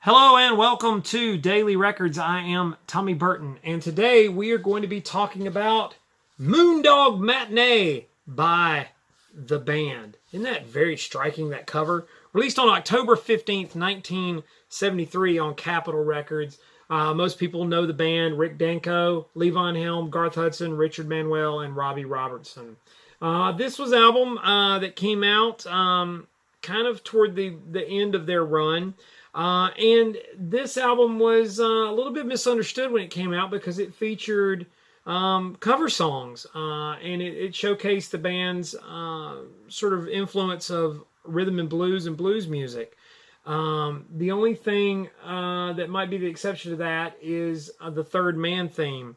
Hello and welcome to Daily Records. I am Tommy Burton, and today we are going to be talking about Moondog Matinee by the band. Isn't that very striking, that cover? Released on October 15th, 1973 on Capitol Records. Most people know the band: Rick Danko, Levon Helm, Garth Hudson, Richard Manuel, and Robbie Robertson. This was an album that came out kind of toward the end of their run. And this album was a little bit misunderstood when it came out because it featured cover songs, and it showcased the band's sort of influence of rhythm and blues music. The only thing that might be the exception to that is the Third Man theme,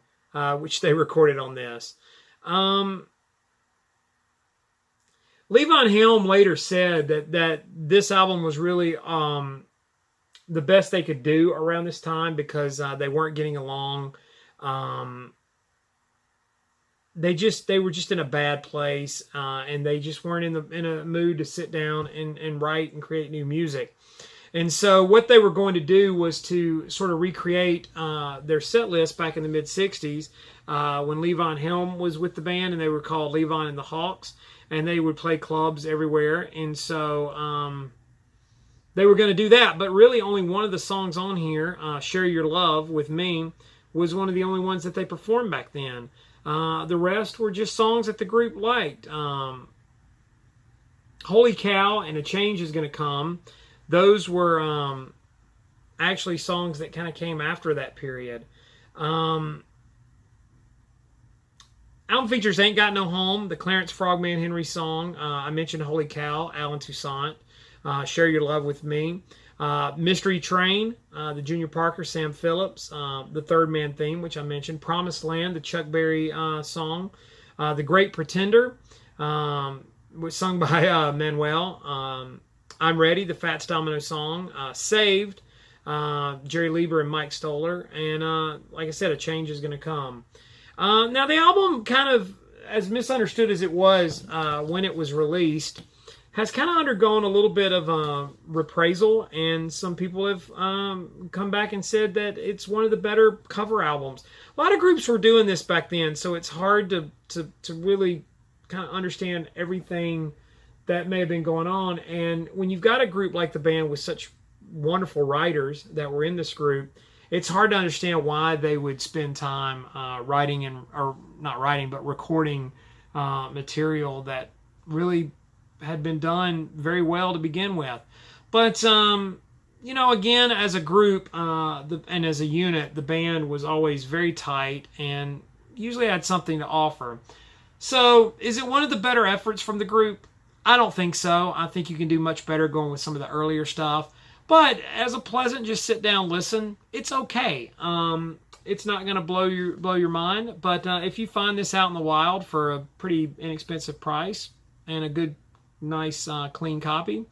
which they recorded on this. Levon Helm later said that this album was really the best they could do around this time because they weren't getting along. They were just in a bad place, and they just weren't in a mood to sit down and write and create new music. And so what they were going to do was to sort of recreate their set list back in the mid-'60s when Levon Helm was with the band, and they were called Levon and the Hawks, and they would play clubs everywhere. And so they were going to do that, but really only one of the songs on here, Share Your Love With Me, was one of the only ones that they performed back then. The rest were just songs that the group liked. Holy Cow and A Change Is Gonna Come, those were actually songs that kind of came after that period. Album features Ain't Got No Home, the Clarence Frogman Henry song. I mentioned Holy Cow, Alan Toussaint. Share Your Love With Me. Mystery Train, the Junior Parker, Sam Phillips. The Third Man theme, which I mentioned. Promised Land, the Chuck Berry song. The Great Pretender, was sung by Manuel. I'm Ready, the Fats Domino song. Saved, Jerry Lieber and Mike Stoller. And like I said, A Change Is Gonna Come. Now the album, kind of as misunderstood as it was when it was released, has kind of undergone a little bit of reprisal, and some people have come back and said that it's one of the better cover albums. A lot of groups were doing this back then, so it's hard to really kind of understand everything that may have been going on. And when you've got a group like the band with such wonderful writers that were in this group, it's hard to understand why they would spend time recording material that really had been done very well to begin with. But again, as a group and as a unit, the band was always very tight and usually had something to offer. So is it one of the better efforts from the group? I don't think so. I think you can do much better going with some of the earlier stuff. But as a pleasant, just sit down, listen, it's okay. It's not going to blow your mind. But if you find this out in the wild for a pretty inexpensive price and a good, nice, clean copy,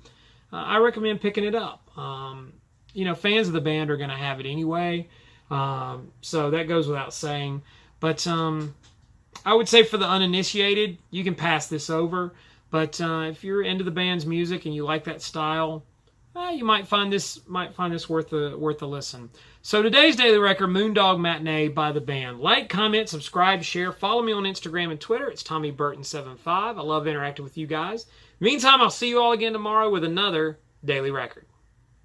I recommend picking it up. Fans of the band are going to have it anyway, so that goes without saying. But I would say for the uninitiated, you can pass this over. But if you're into the band's music and you like that style, you might find this worth a listen. So today's Daily Record, Moondog Matinee by the band. Like, comment, subscribe, share. Follow me on Instagram and Twitter. It's TommyBurton75. I love interacting with you guys. Meantime, I'll see you all again tomorrow with another Daily Record.